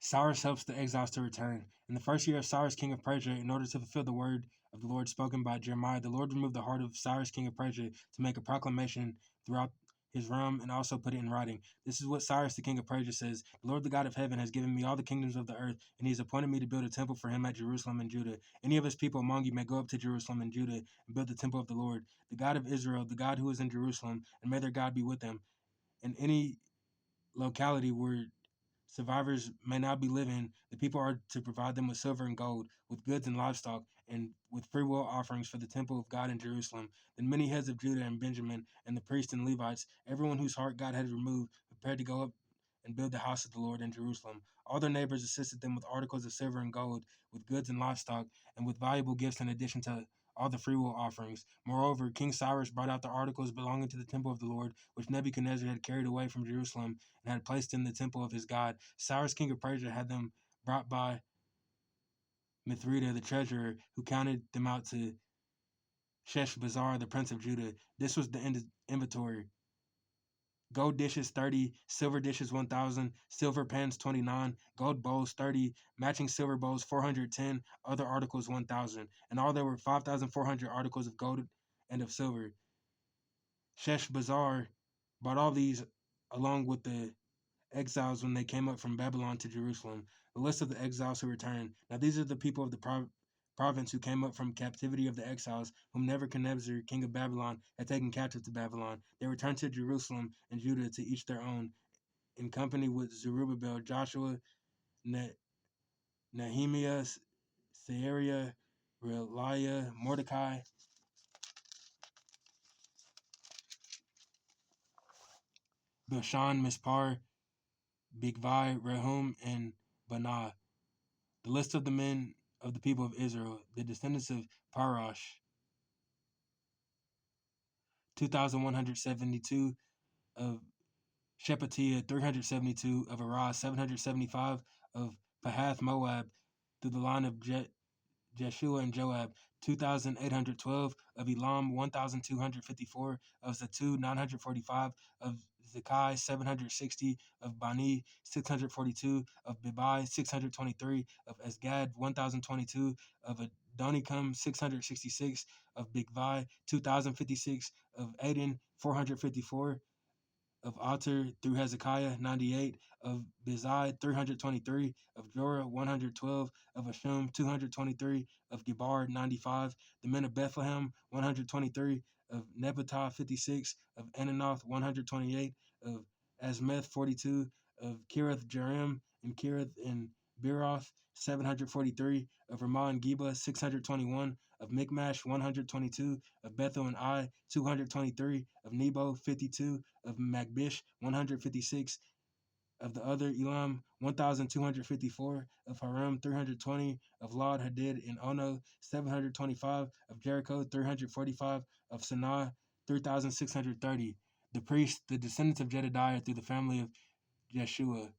Cyrus helps the exiles to return. In the first year of Cyrus, king of Persia, in order to fulfill the word of the Lord spoken by Jeremiah, the Lord removed the heart of Cyrus, king of Persia, to make a proclamation throughout his realm and also put it in writing. This is what Cyrus, the king of Persia, says: The Lord, the God of heaven, has given me all the kingdoms of the earth, and he has appointed me to build a temple for him at Jerusalem and Judah. Any of his people among you may go up to Jerusalem and Judah and build the temple of the Lord, the God of Israel, the God who is in Jerusalem, and may their God be with them. In any locality where survivors may not be living, the people are to provide them with silver and gold, with goods and livestock, and with free will offerings for the temple of God in Jerusalem. Then many heads of Judah and Benjamin, and the priests and Levites, everyone whose heart God had removed, prepared to go up and build the house of the Lord in Jerusalem. All their neighbors assisted them with articles of silver and gold, with goods and livestock, and with valuable gifts in addition to all the freewill offerings. Moreover, King Cyrus brought out the articles belonging to the temple of the Lord, which Nebuchadnezzar had carried away from Jerusalem and had placed in the temple of his God. Cyrus, king of Persia, had them brought by Mithridates, the treasurer, who counted them out to Sheshbazzar, the prince of Judah. This was the inventory: gold dishes 30, silver dishes 1,000, silver pans 29, gold bowls 30, matching silver bowls 410, other articles 1,000. In all there were 5,400 articles of gold and of silver. Sheshbazzar bought all these along with the exiles when they came up from Babylon to Jerusalem. The list of the exiles who returned. Now these are the people of the province who came up from captivity of the exiles, whom Nebuchadnezzar, king of Babylon, had taken captive to Babylon. They returned to Jerusalem and Judah, to each their own, in company with Zerubbabel, Joshua, Nehemiah, Seariah, Reliah, Mordecai, Bilshan, Mispar, Bigvai, Rehum, and Banah. The list of the men of the people of Israel, the descendants of Parash: 2,172; of Shephatiah, 372; of Arah, 775; of Pahath Moab, through the line of Jeshua and Joab, 2,812; of Elam, 1,254; of Zatu, 945; of Zekai, 760; of Bani, 642; of Bebai, 623; of Esgad, 1,022; of Adonicum, 666; of Bigvai, 2,056; of Aden, 454; of Alter through Hezekiah, 98; of Bizai, 323; of Jorah, 112; of Ashum, 223; of Gebar, 95; the men of Bethlehem, 123; of Nebattah, 56; of Ananoth, 128; of Asmeth, 42; of Kirath Jearim and Kirath and Beeroth, 743; of Ramah and Geba, 621; of Michmash, 122; of Bethel and Ai, 223; of Nebo, 52; of Magbish, 156; of the other Elam, 1,254; of Haram, 320; of Lod Hadid and Ono, 725; of Jericho, 345; of Sanaa, 3,630. The priests, the descendants of Jedediah through the family of Jeshua,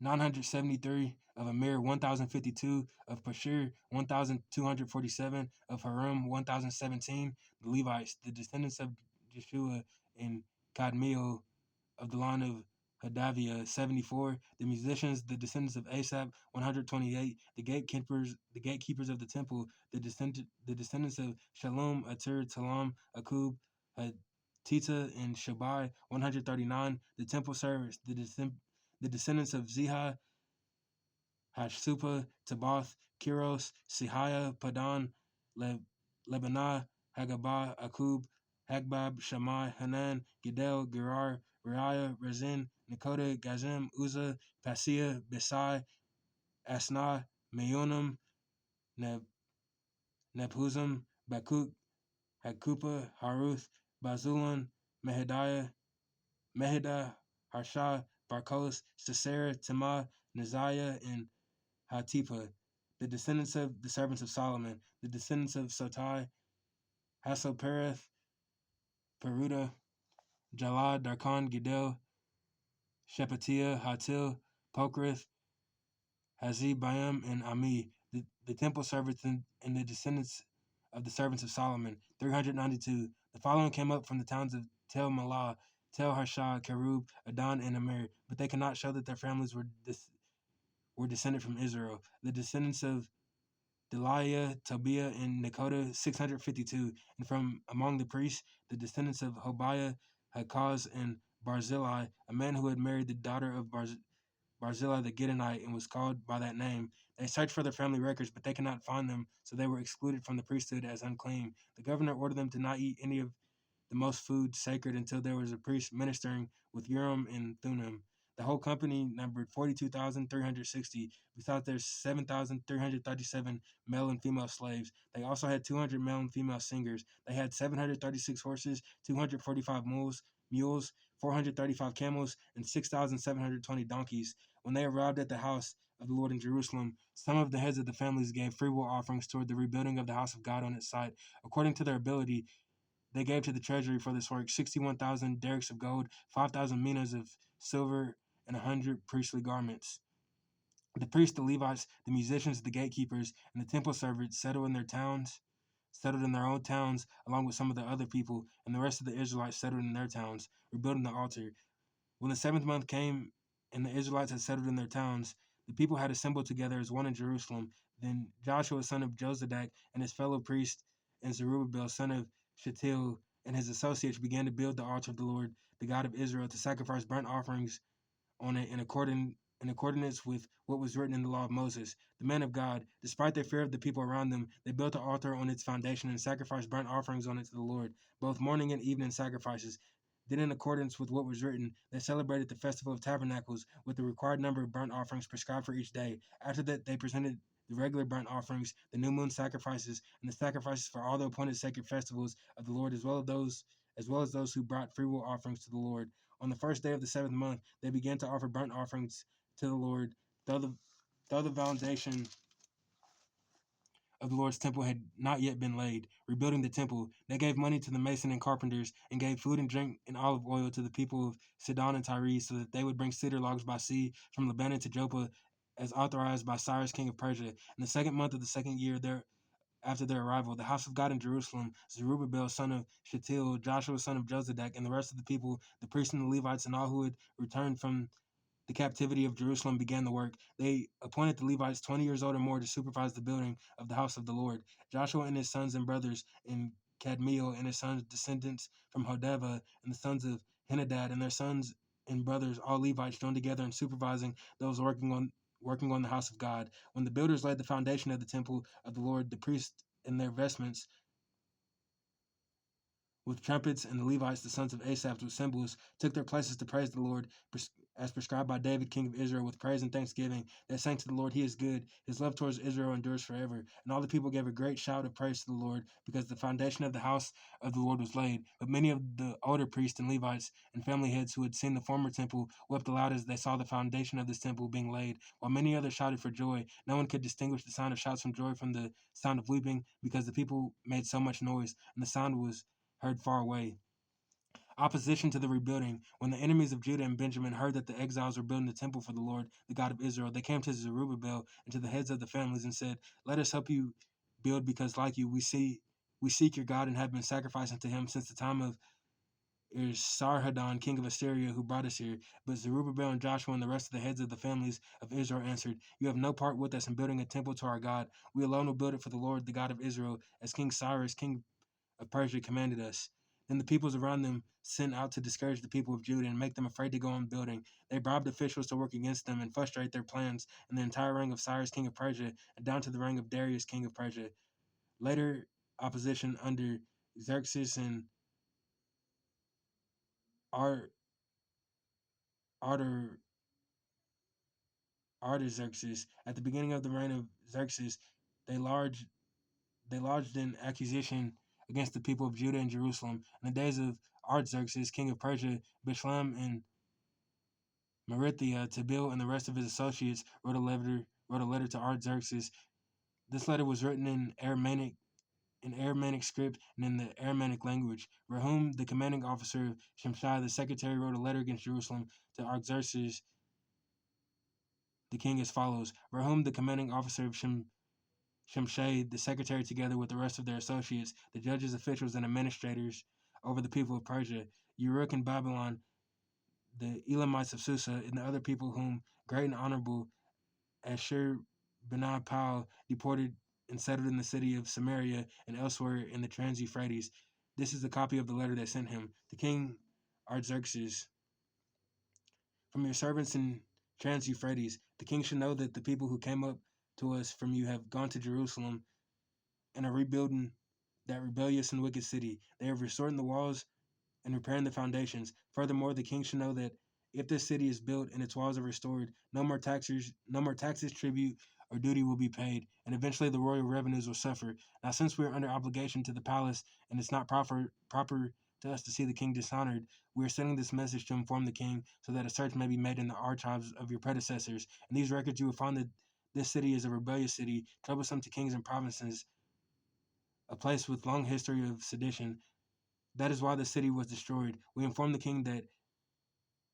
973; of Amir, 1,052; of Pashur, 1,247; of Haram, 1,017. The Levites, the descendants of Jeshua and Kadmiel, of the line of Hadaviah, 74. The musicians, the descendants of Asaph, 128. The gatekeepers of the temple, the descendants of Shalom, Atur, Talam, Akub, Hatita, and Shabai, 139. The temple servants, the descendants of Ziha, Hashsupa, Tabath, Kiros, Sihiah, Padan, Lebanah, Hagabah, Akub, Hagbab, Shammai, Hanan, Gidel, Gerar, Riah, Rezin, Nakoda, Gazim, Uzzah, Pasia, Besai, Asnah, Meonim, Nebhuzim, Bakuk, Hakupa, Haruth, Bazulon, Mehidah, Harsha, Barkos, Sisera, Timah, Neziah, and Hatipa. The descendants of the servants of Solomon, the descendants of Sotai, Hasopereth, Peruda, Jalad, Darkon, Gidel, Shephatiah, Hatil, Pokrith, Hazibayam, and Ami. The temple servants and the descendants of the servants of Solomon, 392. The following came up from the towns of Tel Malah, Tel Harsha, Kerub, Adon, and Amir, but they cannot show that their families were descended from Israel. The descendants of Delaiah, Tobiah, and Nekoda, 652, and from among the priests, the descendants of Hobiah, Hakaz, and Barzillai, a man who had married the daughter of Barzillai the Gideonite and was called by that name. They searched for their family records, but they could not find them, so they were excluded from the priesthood as unclean. The governor ordered them to not eat any of the most food sacred until there was a priest ministering with Urim and Thummim. The whole company numbered 42,360. Besides their 7,337 male and female slaves, they also had 200 male and female singers. They had 736 horses, 245 mules, 435 camels, and 6,720 donkeys. When they arrived at the house of the Lord in Jerusalem, some of the heads of the families gave freewill offerings toward the rebuilding of the house of God on its site, according to their ability. They gave to the treasury for this work 61,000 derricks of gold, 5,000 minas of silver, and 100 priestly garments. The priests, the Levites, the musicians, the gatekeepers, and the temple servants settled in their own towns, along with some of the other people, and the rest of the Israelites settled in their towns, rebuilding the altar. When the seventh month came and the Israelites had settled in their towns, the people had assembled together as one in Jerusalem. Then Joshua, son of Jozadak, and his fellow priest, and Zerubbabel, son of Shealtiel, and his associates began to build the altar of the Lord, the God of Israel, to sacrifice burnt offerings on it in accordance with what was written in the law of Moses, the man of God. Despite their fear of the people around them, they built the altar on its foundation and sacrificed burnt offerings on it to the Lord, both morning and evening sacrifices. Then, in accordance with what was written, they celebrated the Festival of Tabernacles with the required number of burnt offerings prescribed for each day. After that, they presented the regular burnt offerings, the new moon sacrifices, and the sacrifices for all the appointed sacred festivals of the Lord, as well as those who brought freewill offerings to the Lord. On the first day of the seventh month, they began to offer burnt offerings to the Lord, though the foundation of the Lord's temple had not yet been laid. Rebuilding the temple, they gave money to the mason and carpenters, and gave food and drink and olive oil to the people of Sidon and Tyre, so that they would bring cedar logs by sea from Lebanon to Joppa, as authorized by Cyrus, king of Persia. In the second month of the second year after their arrival, the house of God in Jerusalem, Zerubbabel, son of Shealtiel, Joshua, son of Jozadak, and the rest of the people, the priests and the Levites, and all who had returned from the captivity of Jerusalem began the work. They appointed the Levites 20 years old or more to supervise the building of the house of the Lord. Joshua and his sons and brothers, and Kadmiel and his sons' descendants from Hodeva, and the sons of Henadad and their sons and brothers, all Levites, joined together in supervising those working on the house of God. When the builders laid the foundation of the temple of the Lord, the priests in their vestments with trumpets, and the Levites, the sons of Asaph, with cymbals, took their places to praise the Lord, as prescribed by David, king of Israel, with praise and thanksgiving. They sang to the Lord, He is good. His love towards Israel endures forever. And all the people gave a great shout of praise to the Lord, because the foundation of the house of the Lord was laid. But many of the older priests and Levites and family heads who had seen the former temple wept aloud as they saw the foundation of this temple being laid, while many others shouted for joy. No one could distinguish the sound of shouts from joy from the sound of weeping, because the people made so much noise, and the sound was heard far away. Opposition to the rebuilding. When the enemies of Judah and Benjamin heard that the exiles were building the temple for the Lord, the God of Israel, they came to Zerubbabel and to the heads of the families and said, "Let us help you build, because like you, we seek your God and have been sacrificing to him since the time of Esarhaddon, king of Assyria, who brought us here." But Zerubbabel and Joshua and the rest of the heads of the families of Israel answered, "You have no part with us in building a temple to our God. We alone will build it for the Lord, the God of Israel, as King Cyrus, king of Persia, commanded us." Then the peoples around them sent out to discourage the people of Judah and make them afraid to go on building. They bribed officials to work against them and frustrate their plans, and the entire reign of Cyrus, king of Persia, and down to the reign of Darius, king of Persia. Later opposition under Xerxes and Arter, Artaxerxes. At the beginning of the reign of Xerxes, they lodged an accusation against the people of Judah and Jerusalem. In the days of Artaxerxes, king of Persia, Bishlam and Marithia, Tabeel, and the rest of his associates wrote a letter to Artaxerxes. This letter was written in Aramaic script and in the Aramaic language. Rahum, the commanding officer of Shimshai, the secretary, wrote a letter against Jerusalem to Artaxerxes, the king, as follows: Rahum, the commanding officer of Shimshai, the secretary, together with the rest of their associates, the judges, officials, and administrators over the people of Persia, Uruk in Babylon, the Elamites of Susa, and the other people whom great and honorable Ashur Pal deported and settled in the city of Samaria and elsewhere in the Trans Euphrates. This is a copy of the letter they sent him. The king Artaxerxes, from your servants in Trans Euphrates, the king should know that the people who came up to us from you have gone to Jerusalem and are rebuilding that rebellious and wicked city. They have restored the walls and repairing the foundations. Furthermore, the king should know that if this city is built and its walls are restored, no more taxes, tribute, or duty will be paid, and eventually the royal revenues will suffer. Now, since we are under obligation to the palace, and it's not proper to us to see the king dishonored, we are sending this message to inform the king, so that a search may be made in the archives of your predecessors. In these records, you will find that this city is a rebellious city, troublesome to kings and provinces, a place with long history of sedition. That is why the city was destroyed. We inform the king that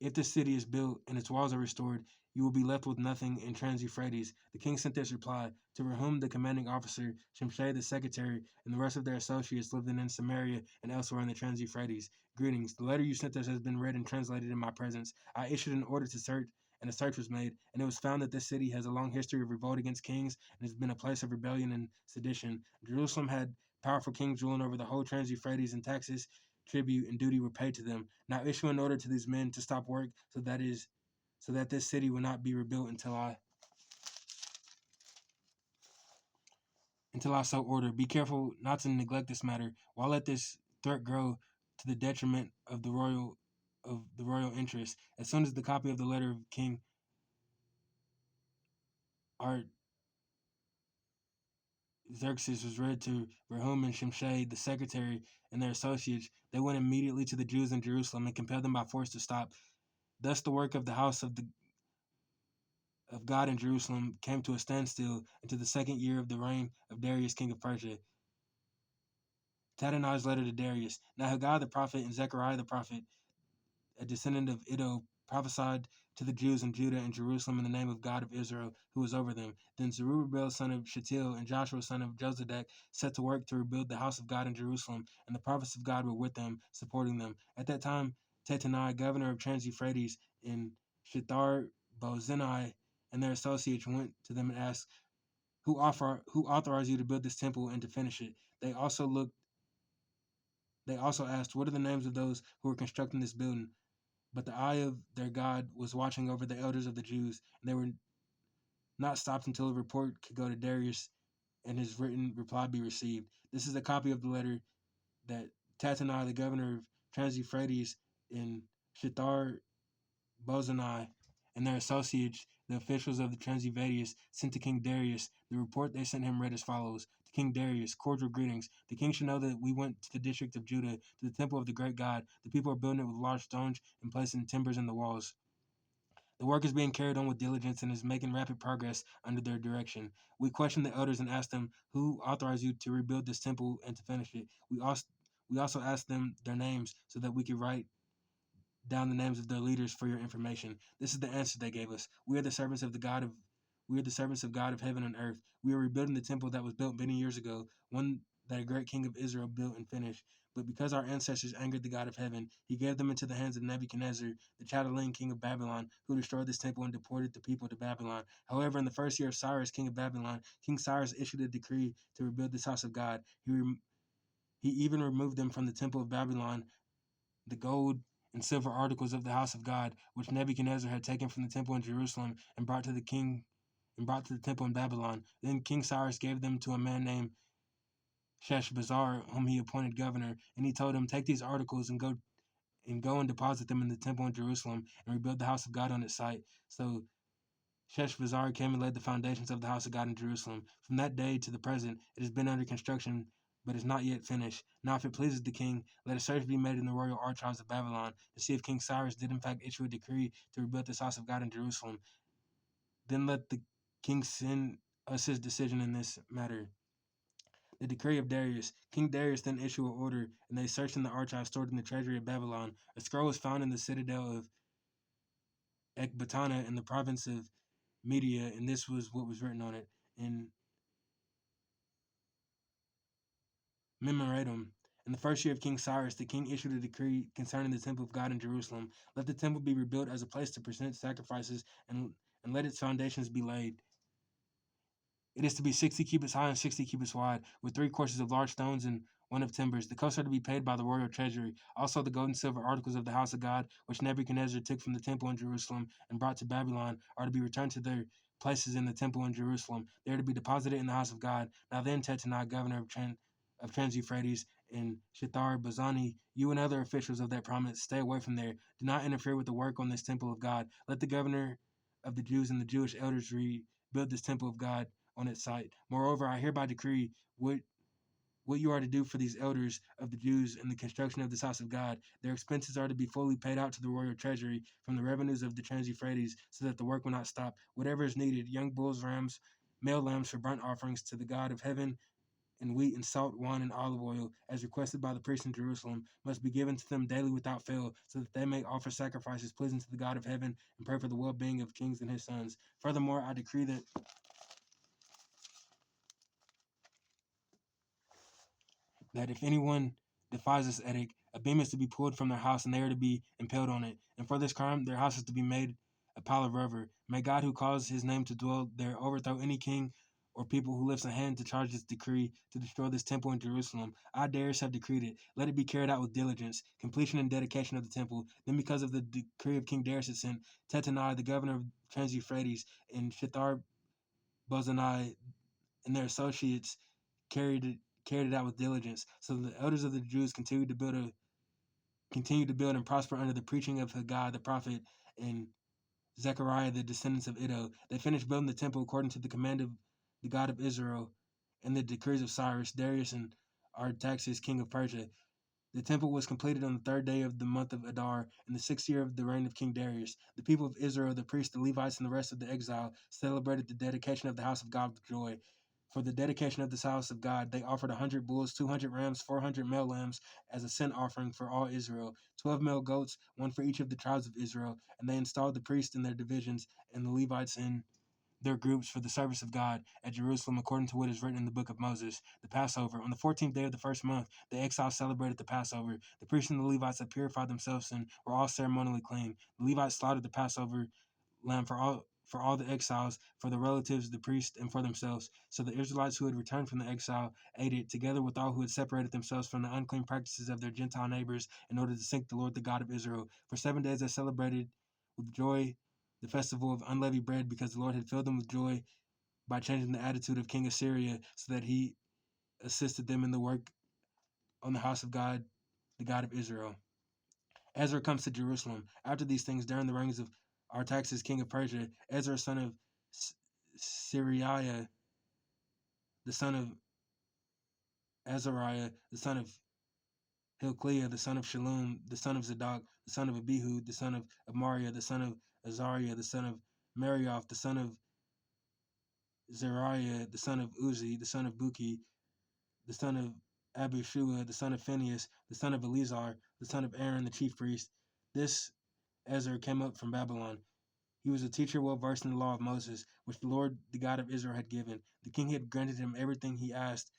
if the city is built and its walls are restored, you will be left with nothing in Trans Euphrates. The king sent this reply: to Rehum, the commanding officer, Shimshai, the secretary, and the rest of their associates living in Samaria and elsewhere in the Trans Euphrates. Greetings. The letter you sent us has been read and translated in my presence. I issued an order to search, and a search was made, and it was found that this city has a long history of revolt against kings and has been a place of rebellion and sedition. Jerusalem had powerful kings ruling over the whole Trans Euphrates, and taxes, tribute, and duty were paid to them. Now issue an order to these men to stop work, so that this city will not be rebuilt until I so order. Be careful not to neglect this matter. Why let this threat grow to the detriment of the royal interest? As soon as the copy of the letter of King Artaxerxes was read to Rehum and Shimshai, the secretary, and their associates, they went immediately to the Jews in Jerusalem and compelled them by force to stop. Thus the work of the house of God in Jerusalem came to a standstill into the second year of the reign of Darius, king of Persia. Tatanai's letter to Darius. Now Haggai the prophet and Zechariah the prophet, a descendant of Iddo, prophesied to the Jews in Judah and Jerusalem in the name of God of Israel, who was over them. Then Zerubbabel son of Shealtiel and Joshua son of Jozadak set to work to rebuild the house of God in Jerusalem, and the prophets of God were with them, supporting them. At that time, Tatanai, governor of Trans Euphrates, and Shethar Bozenai and their associates went to them and asked, who authorized you to build this temple and to finish it? They also asked, what are the names of those who are constructing this building? But the eye of their God was watching over the elders of the Jews, and they were not stopped until a report could go to Darius and his written reply be received. This is a copy of the letter that Tatanai, the governor of Trans Euphrates, and Shethar Bozenai and their associates, the officials of the Trans Euphrates, sent to King Darius. The report they sent him read as follows: to King Darius, cordial greetings. The king should know that we went to the district of Judah, to the temple of the great God. The people are building it with large stones and placing timbers in the walls. The work is being carried on with diligence and is making rapid progress under their direction. We questioned the elders and asked them, who authorized you to rebuild this temple and to finish it? We also asked them their names so that we could write down the names of their leaders for your information. This is the answer they gave us. We are the servants of God of heaven and earth. We are rebuilding the temple that was built many years ago, one that a great king of Israel built and finished. But because our ancestors angered the God of heaven, he gave them into the hands of Nebuchadnezzar, the Chaldean king of Babylon, who destroyed this temple and deported the people to Babylon. However, in the first year of Cyrus, king of Babylon, King Cyrus issued a decree to rebuild this house of God. He even removed them from the temple of Babylon, the gold and silver articles of the house of God, which Nebuchadnezzar had taken from the temple in Jerusalem and brought to the temple in Babylon. Then King Cyrus gave them to a man named Sheshbazzar, whom he appointed governor, and he told him, take these articles and go and deposit them in the temple in Jerusalem and rebuild the house of God on its site. So Sheshbazzar came and laid the foundations of the house of God in Jerusalem. From that day to the present, it has been under construction, but is not yet finished. Now, if it pleases the king, let a search be made in the royal archives of Babylon to see if King Cyrus did in fact issue a decree to rebuild this house of God in Jerusalem. Then let the king send us his decision in this matter. The decree of Darius. King Darius then issued an order, and they searched in the archives stored in the treasury of Babylon. A scroll was found in the citadel of Ecbatana in the province of Media, and this was what was written on it in memorandum. In the first year of King Cyrus, the king issued a decree concerning the temple of God in Jerusalem. Let the temple be rebuilt as a place to present sacrifices, and let its foundations be laid. It is to be 60 cubits high and 60 cubits wide, with 3 courses of large stones and one of timbers. The costs are to be paid by the royal treasury. Also, the gold and silver articles of the house of God, which Nebuchadnezzar took from the temple in Jerusalem and brought to Babylon, are to be returned to their places in the temple in Jerusalem. They are to be deposited in the house of God. Now then, Tattenai, governor of Trans-Euphrates, and Shethar Bazani, you and other officials of that province, stay away from there. Do not interfere with the work on this temple of God. Let the governor of the Jews and the Jewish elders rebuild this temple of God on its site. Moreover, I hereby decree what you are to do for these elders of the Jews in the construction of this house of God. Their expenses are to be fully paid out to the royal treasury from the revenues of the Trans-Euphrates, so that the work will not stop. Whatever is needed, young bulls, rams, male lambs for burnt offerings to the God of heaven, and wheat and salt, wine and olive oil, as requested by the priests in Jerusalem, must be given to them daily without fail, so that they may offer sacrifices pleasing to the God of heaven and pray for the well-being of kings and his sons. Furthermore, I decree that if anyone defies this edict, a beam is to be pulled from their house and they are to be impaled on it. And for this crime, their house is to be made a pile of rubber. May God, who caused his name to dwell there, overthrow any king or people who lifts a hand to charge this decree to destroy this temple in Jerusalem. I, Darius, have decreed it. Let it be carried out with diligence, completion and dedication of the temple. Then, because of the decree of King Darius, it sent Tattenai, the governor of Trans-Euphrates, and Shethar Bozani and their associates carried it out with diligence. So the elders of the Jews continued to build and prosper under the preaching of Haggai the prophet and Zechariah the descendants of Iddo. They finished building the temple according to the command of the God of Israel and the decrees of Cyrus, Darius, and Artaxerxes, king of Persia. The temple was completed on the 3rd day of the month of Adar, in the 6th year of the reign of King Darius. The people of Israel, the priests, the Levites, and the rest of the exile celebrated the dedication of the house of God with joy. For the dedication of this house of God, they offered 100 bulls, 200 rams, 400 male lambs as a sin offering for all Israel, 12 male goats, one for each of the tribes of Israel. And they installed the priests in their divisions and the Levites in their groups for the service of God at Jerusalem, according to what is written in the book of Moses. The Passover. On the 14th day of the first month, the exiles celebrated the Passover. The priests and the Levites had purified themselves and were all ceremonially clean. The Levites slaughtered the Passover lamb for all the exiles, for the relatives of the priests, and for themselves. So the Israelites who had returned from the exile ate it, together with all who had separated themselves from the unclean practices of their Gentile neighbors, in order to seek the Lord, the God of Israel. For 7 days they celebrated with joy the festival of unleavened bread, because the Lord had filled them with joy by changing the attitude of King Assyria, so that he assisted them in the work on the house of God, the God of Israel. Ezra comes to Jerusalem. After these things, during the reigns of Artaxerxes, king of Persia, Ezra, son of Syriah, the son of Azariah, the son of Hilkiah, the son of Shallum, the son of Zadok, the son of Abihu, the son of Amariah, the son of Azariah, the son of Marioth, the son of Zariah, the son of Uzi, the son of Buki, the son of Abishua, the son of Phinehas, the son of Eleazar, the son of Aaron, the chief priest. This Ezra came up from Babylon. He was a teacher well versed in the law of Moses, which the Lord, the God of Israel, had given. The king had granted him everything he asked,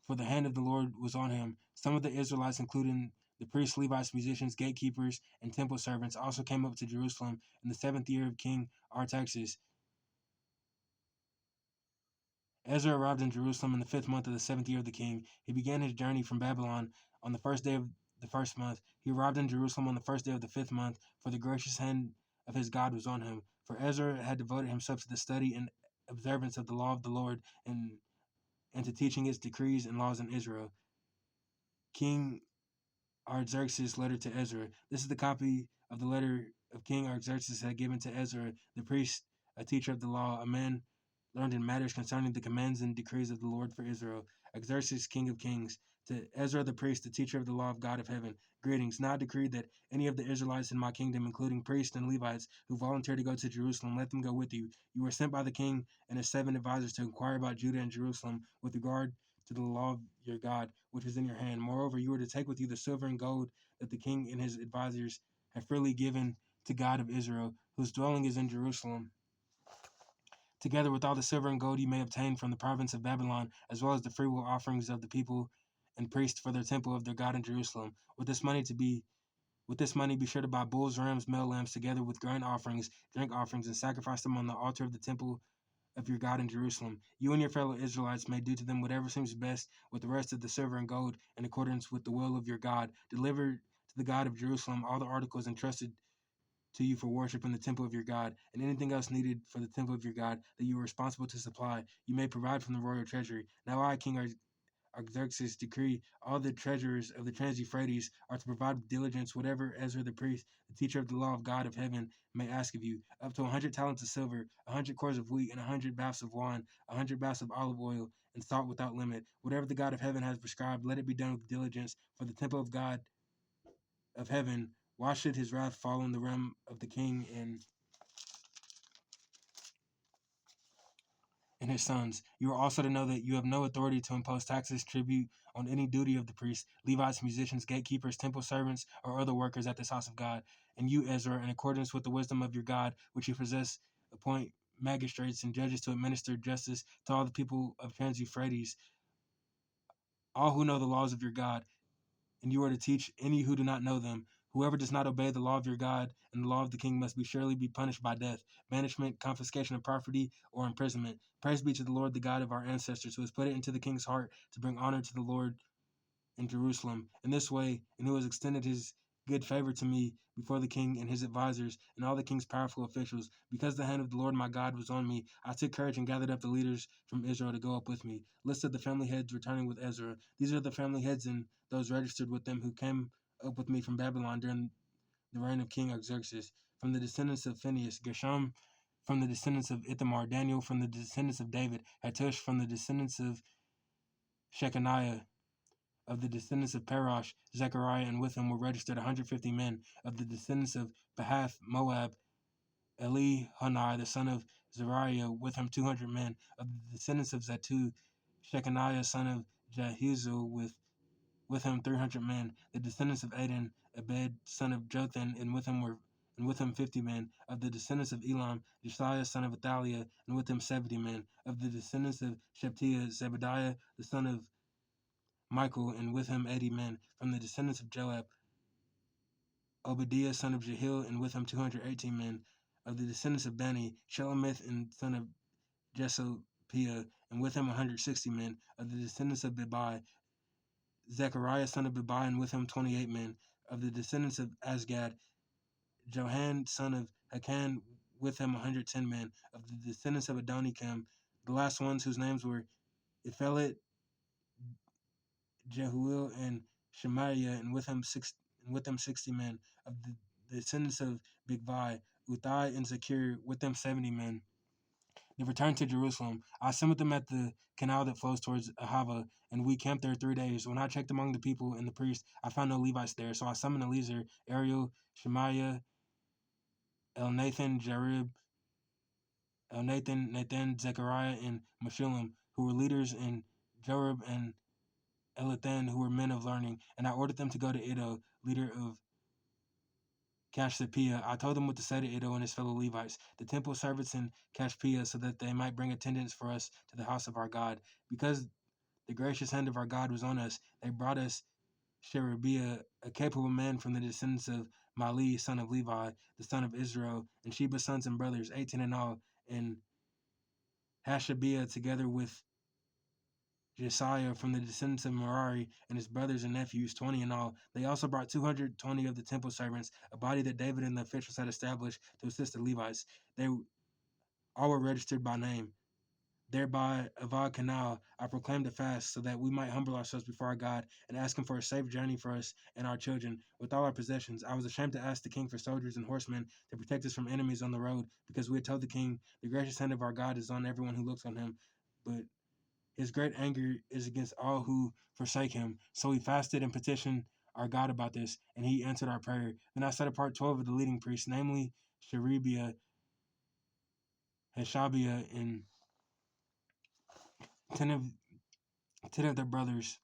for the hand of the Lord was on him. Some of the Israelites, including the priests, Levites, musicians, gatekeepers, and temple servants, also came up to Jerusalem in the 7th year of King Artaxerxes. Ezra arrived in Jerusalem in the 5th month of the 7th year of the king. He began his journey from Babylon on the 1st day of the 1st month. He arrived in Jerusalem on the 1st day of the 5th month, for the gracious hand of his God was on him. For Ezra had devoted himself to the study and observance of the law of the Lord, and to teaching its decrees and laws in Israel. King Artaxerxes' letter to Ezra. This is the copy of the letter of King Artaxerxes had given to Ezra, the priest, a teacher of the law, a man learned in matters concerning the commands and decrees of the Lord for Israel. Artaxerxes, king of kings. To Ezra the priest, the teacher of the law of God of heaven, greetings. Now I decree that any of the Israelites in my kingdom, including priests and Levites, who volunteer to go to Jerusalem, let them go with you. You were sent by the king and his 7 advisors to inquire about Judah and Jerusalem with regard to the law of your God, which is in your hand. Moreover, you are to take with you the silver and gold that the king and his advisors have freely given to God of Israel, whose dwelling is in Jerusalem, together with all the silver and gold you may obtain from the province of Babylon, as well as the freewill offerings of the people and priests for their temple of their God in Jerusalem. With this money, be sure to buy bulls, rams, male lambs, together with grain offerings, drink offerings, and sacrifice them on the altar of the temple of your God in Jerusalem. You and your fellow Israelites may do to them whatever seems best with the rest of the silver and gold in accordance with the will of your God. Deliver to the God of Jerusalem all the articles entrusted to you for worship in the temple of your God, and anything else needed for the temple of your God that you are responsible to supply. You may provide from the royal treasury. Now I, King Artaxerxes, decree all the treasurers of the Trans-Euphrates are to provide with diligence whatever Ezra the priest, the teacher of the law of God of heaven, may ask of you, up to 100 talents of silver, 100 cores of wheat, and 100 baths of wine, 100 baths of olive oil, and salt without limit. Whatever the God of heaven has prescribed, let it be done with diligence, for the temple of God of heaven. Why should his wrath fall on the realm of the king and his sons? You are also to know that you have no authority to impose taxes, tribute on any duty of the priests, Levites, musicians, gatekeepers, temple servants, or other workers at this house of God. And you, Ezra, in accordance with the wisdom of your God, which you possess, appoint magistrates and judges to administer justice to all the people of Trans-Euphrates, all who know the laws of your God, and you are to teach any who do not know them. Whoever does not obey the law of your God and the law of the king must be surely be punished by death, banishment, confiscation of property, or imprisonment. Praise be to the Lord, the God of our ancestors, who has put it into the king's heart to bring honor to the Lord in Jerusalem in this way, and who has extended his good favor to me before the king and his advisors and all the king's powerful officials. Because the hand of the Lord my God was on me, I took courage and gathered up the leaders from Israel to go up with me. List of the family heads returning with Ezra. These are the family heads and those registered with them who came up with me from Babylon during the reign of King Artaxerxes. From the descendants of Phinehas, Gershom; from the descendants of Ithamar, Daniel; from the descendants of David, Hattush; from the descendants of Shechaniah; of the descendants of Parosh, Zechariah, and with him were registered 150 men. Of the descendants of Pahath, Moab, Elihunai, the son of Zariah, with him 200 men. Of the descendants of Zatu, Shechaniah, son of Jahizel, with him 300 men. The descendants of Aden, Abed, son of Jothan, and with him 50 men. Of the descendants of Elam, Josiah, son of Athaliah, and with him 70 men. Of the descendants of Shephatiah, Zebediah, the son of Michael, and with him 80 men. From the descendants of Joab, Obadiah, son of Jehiel, and with him 218 men. Of the descendants of Bani, Shelomith, and son of Jesopiah, and with him 160 men. Of the descendants of Bebai, Zechariah, son of Bebai, and with him 28 men. Of the descendants of Asgad, Johan, son of Hakan, with him 110 men. Of the descendants of Adonikam, the last ones whose names were Ephelet, Jehuel, and Shemaiah, and with him 60 men. Of the descendants of Bigvai, Uthai, and Zakir, with them 70 men. They returned to Jerusalem. I assembled them at the canal that flows towards Ahava, and we camped there 3 days. When I checked among the people and the priests, I found no Levites there. So I summoned Eleazar, Ariel, Shemaiah, Elnathan, Jarib, Nathan, Zechariah, and Meshullam, who were leaders, and Jorib and Elathan, who were men of learning. And I ordered them to go to Iddo, leader of Cassiopeia. I told them what to say to Iddo and his fellow Levites, the temple servants in Cassiopeia, so that they might bring attendance for us to the house of our God. Because the gracious hand of our God was on us, they brought us Sherebiah, a capable man from the descendants of Mali, son of Levi, the son of Israel, and Sheba's sons and brothers, 18 in all, and Hashabiah, together with Josiah from the descendants of Merari and his brothers and nephews, 20 in all. They also brought 220 of the temple servants, a body that David and the officials had established to assist the Levites. They all were registered by name. Thereby, Avad Canal, I proclaimed a fast so that we might humble ourselves before our God and ask him for a safe journey for us and our children with all our possessions. I was ashamed to ask the king for soldiers and horsemen to protect us from enemies on the road, because we had told the king, the gracious hand of our God is on everyone who looks on him. But his great anger is against all who forsake him. So we fasted and petitioned our God about this, and he answered our prayer. Then I set apart 12 of the leading priests, namely Sherebiah, Hashabiah, and 10 of, 10 of their brothers.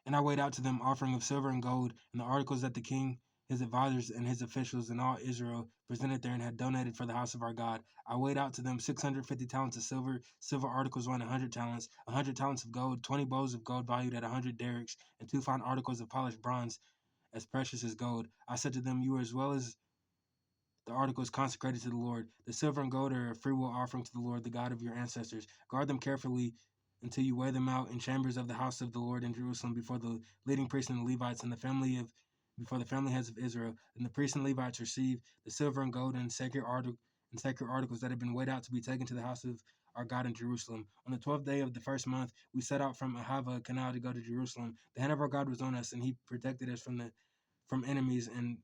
And I weighed out to them offering of silver and gold, and the articles that the king his advisors and his officials and all Israel presented there and had donated for the house of our God. I weighed out to them 650 talents of silver, silver articles weighing 100 talents, 100 talents of gold, 20 bowls of gold valued at 100 derricks, and 2 fine articles of polished bronze as precious as gold. I said to them, you are as well as the articles consecrated to the Lord. The silver and gold are a freewill offering to the Lord, the God of your ancestors. Guard them carefully until you weigh them out in chambers of the house of the Lord in Jerusalem before the leading priests and the Levites and before the family heads of Israel. And the priests and Levites receive the silver and gold and sacred articles that have been weighed out to be taken to the house of our God in Jerusalem. On the 12th day of the first month, we set out from Ahava Canal to go to Jerusalem. The hand of our God was on us, and he protected us from enemies and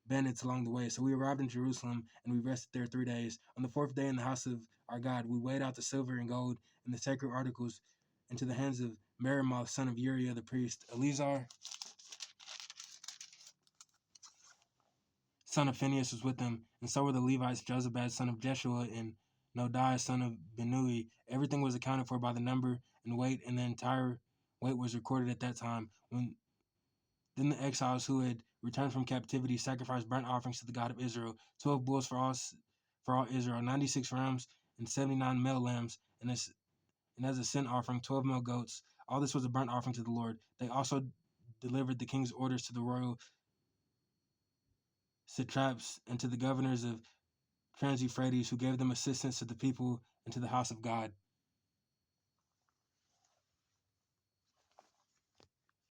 bandits along the way. So we arrived in Jerusalem and we rested there 3 days. On the fourth day in the house of our God, we weighed out the silver and gold and the sacred articles into the hands of Merimoth, son of Uriah the priest, Eleazar, son of Phinehas, was with them, and so were the Levites, Jozabad, son of Jeshua, and Nodiah, son of Benui. Everything was accounted for by the number and weight, and the entire weight was recorded at that time. Then the exiles who had returned from captivity sacrificed burnt offerings to the God of Israel, 12 bulls for all Israel, 96 rams and 79 male lambs, and as a sin offering, 12 male goats. All this was a burnt offering to the Lord. They also delivered the king's orders to the royal satraps and to the governors of Trans-Euphrates, who gave them assistance to the people and to the house of God.